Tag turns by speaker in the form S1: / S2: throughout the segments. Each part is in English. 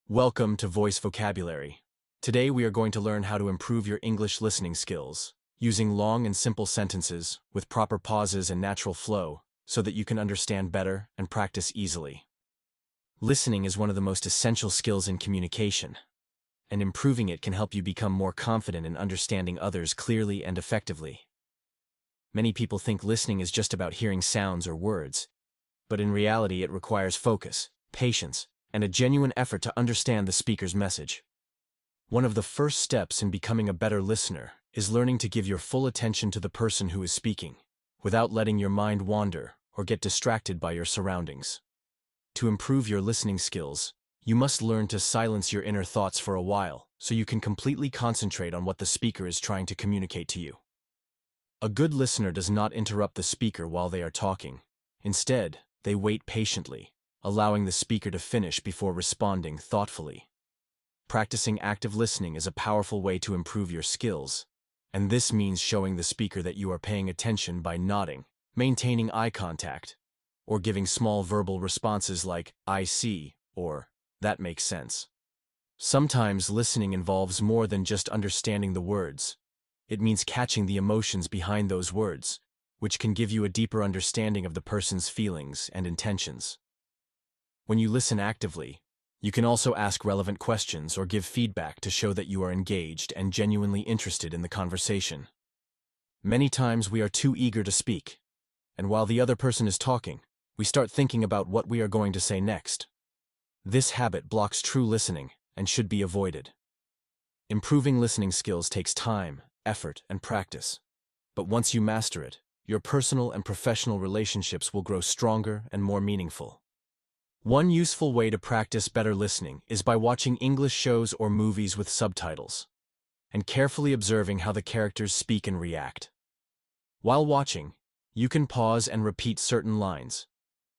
S1: Welcome to Voice Vocabulary. Today we are going to learn how to improve your English listening skills, using long and simple sentences with proper pauses and natural flow so that you can understand better and practice easily. Listening is one of the most essential skills in communication, and improving it can help you become more confident in understanding others clearly and effectively. Many people think listening is just about hearing sounds or words, but in reality it requires focus, patience, and a genuine effort to understand the speaker's message. One of the first steps in becoming a better listener is learning to give your full attention to the person who is speaking, without letting your mind wander or get distracted by your surroundings. To improve your listening skills, you must learn to silence your inner thoughts for a while so you can completely concentrate on what the speaker is trying to communicate to you. A good listener does not interrupt the speaker while they are talking. Instead, they wait patiently, allowing the speaker to finish before responding thoughtfully. Practicing active listening is a powerful way to improve your skills, and this means showing the speaker that you are paying attention by nodding, maintaining eye contact, or giving small verbal responses like, "I see," or "that makes sense." Sometimes listening involves more than just understanding the words. It means catching the emotions behind those words, which can give you a deeper understanding of the person's feelings and intentions. When you listen actively, you can also ask relevant questions or give feedback to show that you are engaged and genuinely interested in the conversation. Many times we are too eager to speak, and while the other person is talking, we start thinking about what we are going to say next. This habit blocks true listening and should be avoided. Improving listening skills takes time, effort, and practice. But once you master it, your personal and professional relationships will grow stronger and more meaningful. One useful way to practice better listening is by watching English shows or movies with subtitles, and carefully observing how the characters speak and react. While watching, you can pause and repeat certain lines,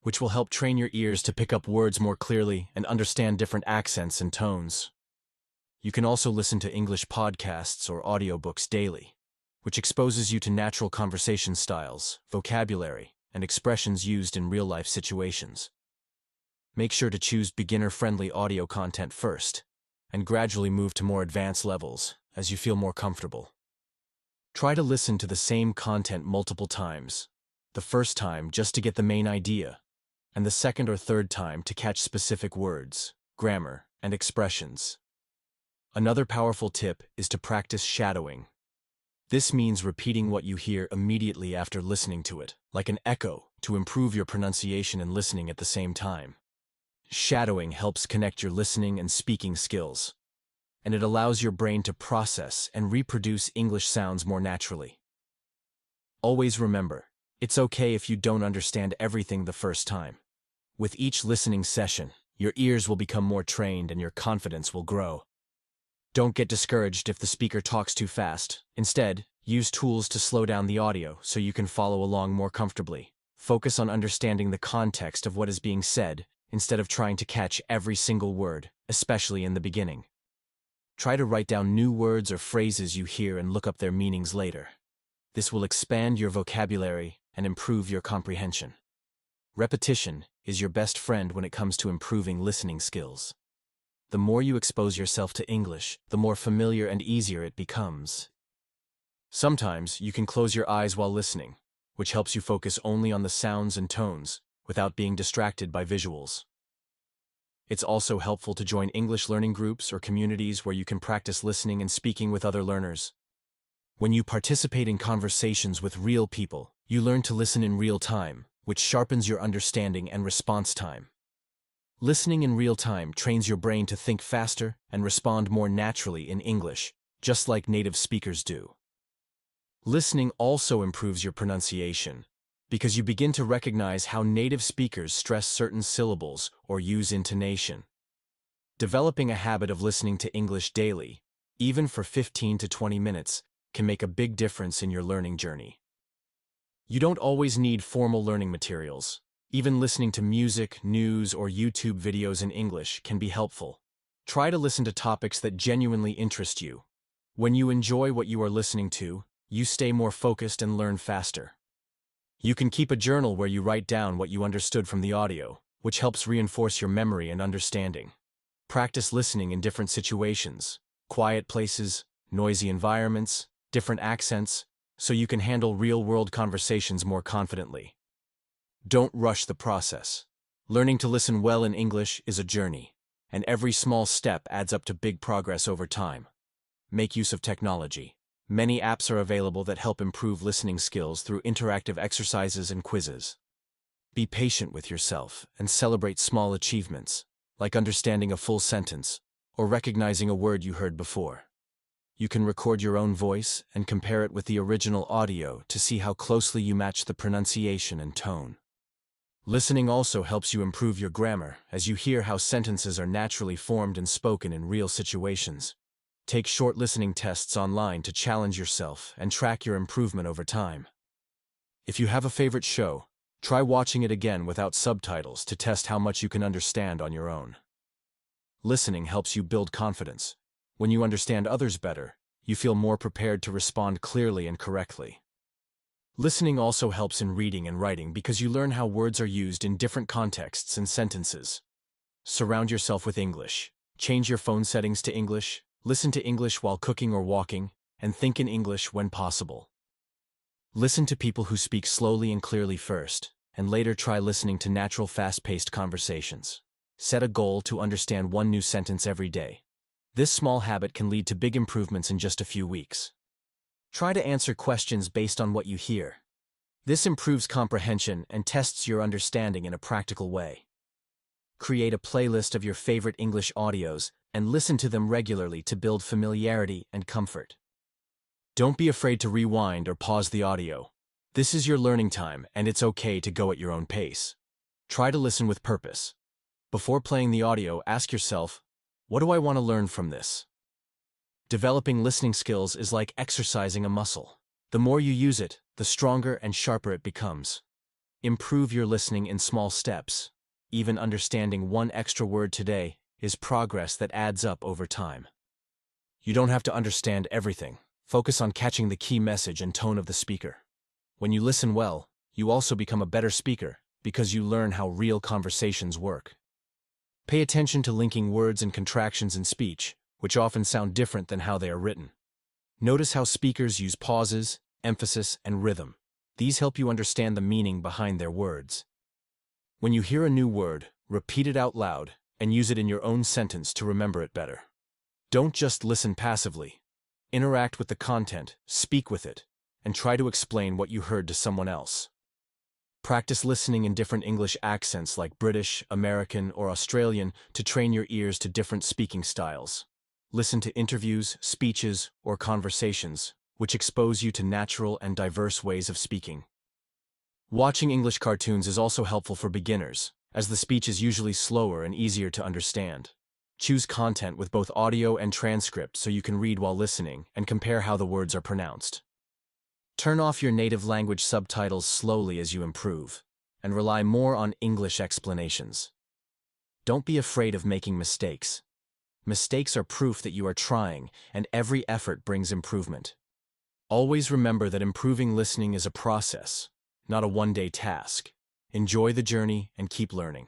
S1: which will help train your ears to pick up words more clearly and understand different accents and tones. You can also listen to English podcasts or audiobooks daily, which exposes you to natural conversation styles, vocabulary, and expressions used in real-life situations. Make sure to choose beginner-friendly audio content first, and gradually move to more advanced levels as you feel more comfortable. Try to listen to the same content multiple times, the first time just to get the main idea, and the second or third time to catch specific words, grammar, and expressions. Another powerful tip is to practice shadowing. This means repeating what you hear immediately after listening to it, like an echo, to improve your pronunciation and listening at the same time. Shadowing helps connect your listening and speaking skills, and it allows your brain to process and reproduce English sounds more naturally. Always remember, it's okay if you don't understand everything the first time. With each listening session, your ears will become more trained and your confidence will grow. Don't get discouraged if the speaker talks too fast. Instead, use tools to slow down the audio so you can follow along more comfortably. Focus on understanding the context of what is being said instead of trying to catch every single word, especially in the beginning. Try to write down new words or phrases you hear and look up their meanings later. This will expand your vocabulary and improve your comprehension. Repetition is your best friend when it comes to improving listening skills. The more you expose yourself to English, the more familiar and easier it becomes. Sometimes you can close your eyes while listening, which helps you focus only on the sounds and tones without being distracted by visuals. It's also helpful to join English learning groups or communities where you can practice listening and speaking with other learners. When you participate in conversations with real people, you learn to listen in real time, which sharpens your understanding and response time. Listening in real time trains your brain to think faster and respond more naturally in English, just like native speakers do. Listening also improves your pronunciation, because you begin to recognize how native speakers stress certain syllables or use intonation. Developing a habit of listening to English daily, even for 15 to 20 minutes, can make a big difference in your learning journey. You don't always need formal learning materials. Even listening to music, news, or YouTube videos in English can be helpful. Try to listen to topics that genuinely interest you. When you enjoy what you are listening to, you stay more focused and learn faster. You can keep a journal where you write down what you understood from the audio, which helps reinforce your memory and understanding. Practice listening in different situations, quiet places, noisy environments, different accents, so you can handle real-world conversations more confidently. Don't rush the process. Learning to listen well in English is a journey, and every small step adds up to big progress over time. Make use of technology. Many apps are available that help improve listening skills through interactive exercises and quizzes. Be patient with yourself and celebrate small achievements, like understanding a full sentence or recognizing a word you heard before. You can record your own voice and compare it with the original audio to see how closely you match the pronunciation and tone. Listening also helps you improve your grammar as you hear how sentences are naturally formed and spoken in real situations. Take short listening tests online to challenge yourself and track your improvement over time. If you have a favorite show, try watching it again without subtitles to test how much you can understand on your own. Listening helps you build confidence. When you understand others better, you feel more prepared to respond clearly and correctly. Listening also helps in reading and writing because you learn how words are used in different contexts and sentences. Surround yourself with English. Change your phone settings to English, listen to English while cooking or walking, and think in English when possible. Listen to people who speak slowly and clearly first, and later try listening to natural, fast-paced conversations. Set a goal to understand one new sentence every day. This small habit can lead to big improvements in just a few weeks. Try to answer questions based on what you hear. This improves comprehension and tests your understanding in a practical way. Create a playlist of your favorite English audios and listen to them regularly to build familiarity and comfort. Don't be afraid to rewind or pause the audio. This is your learning time, and it's okay to go at your own pace. Try to listen with purpose. Before playing the audio, ask yourself, what do I want to learn from this? Developing listening skills is like exercising a muscle. The more you use it, the stronger and sharper it becomes. Improve your listening in small steps. Even understanding one extra word today is progress that adds up over time. You don't have to understand everything. Focus on catching the key message and tone of the speaker. When you listen well, you also become a better speaker because you learn how real conversations work. Pay attention to linking words and contractions in speech, which often sound different than how they are written. Notice how speakers use pauses, emphasis, and rhythm. These help you understand the meaning behind their words. When you hear a new word, repeat it out loud and use it in your own sentence to remember it better. Don't just listen passively. Interact with the content, speak with it, and try to explain what you heard to someone else. Practice listening in different English accents like British, American, or Australian to train your ears to different speaking styles. Listen to interviews, speeches, or conversations, which expose you to natural and diverse ways of speaking. Watching English cartoons is also helpful for beginners, as the speech is usually slower and easier to understand. Choose content with both audio and transcript so you can read while listening and compare how the words are pronounced. Turn off your native language subtitles slowly as you improve, and rely more on English explanations. Don't be afraid of making mistakes. Mistakes are proof that you are trying, and every effort brings improvement. Always remember that improving listening is a process, not a one-day task. Enjoy the journey and keep learning.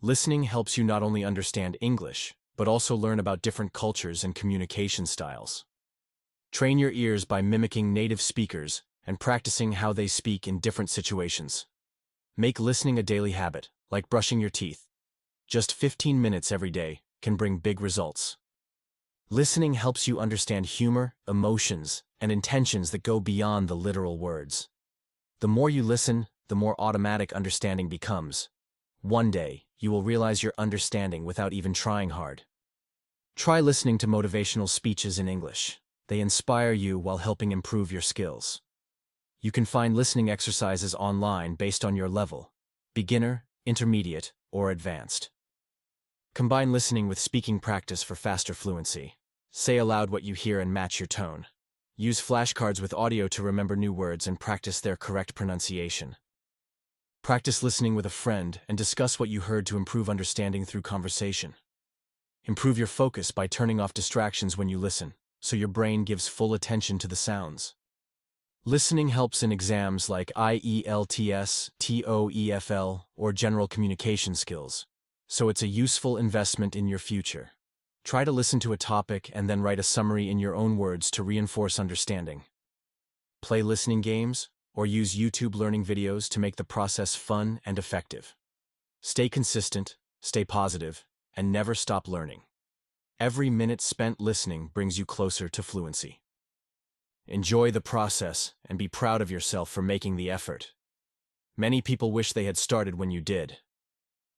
S1: Listening helps you not only understand English, but also learn about different cultures and communication styles. Train your ears by mimicking native speakers and practicing how they speak in different situations. Make listening a daily habit, like brushing your teeth. Just 15 minutes every day can bring big results. Listening helps you understand humor, emotions, and intentions that go beyond the literal words. The more you listen, the more automatic understanding becomes. One day, you will realize you're understanding without even trying hard. Try listening to motivational speeches in English. They inspire you while helping improve your skills. You can find listening exercises online based on your level: beginner, intermediate, or advanced. Combine listening with speaking practice for faster fluency. Say aloud what you hear and match your tone. Use flashcards with audio to remember new words and practice their correct pronunciation. Practice listening with a friend and discuss what you heard to improve understanding through conversation. Improve your focus by turning off distractions when you listen, so your brain gives full attention to the sounds. Listening helps in exams like IELTS, TOEFL, or general communication skills. so it's a useful investment in your future. Try to listen to a topic and then write a summary in your own words to reinforce understanding. Play listening games or use YouTube learning videos to make the process fun and effective. Stay consistent, stay positive, and never stop learning. Every minute spent listening brings you closer to fluency. Enjoy the process and be proud of yourself for making the effort. Many people wish they had started when you did.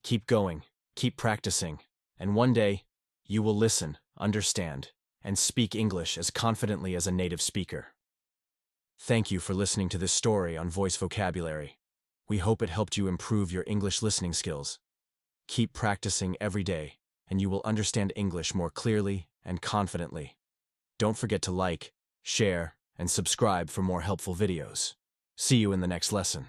S1: Keep going, keep practicing, and one day, you will listen, understand, and speak English as confidently as a native speaker. Thank you for listening to this story on Voice Vocabulary. We hope it helped you improve your English listening skills. Keep practicing every day, and you will understand English more clearly and confidently. Don't forget to like, share, and subscribe for more helpful videos. See you in the next lesson.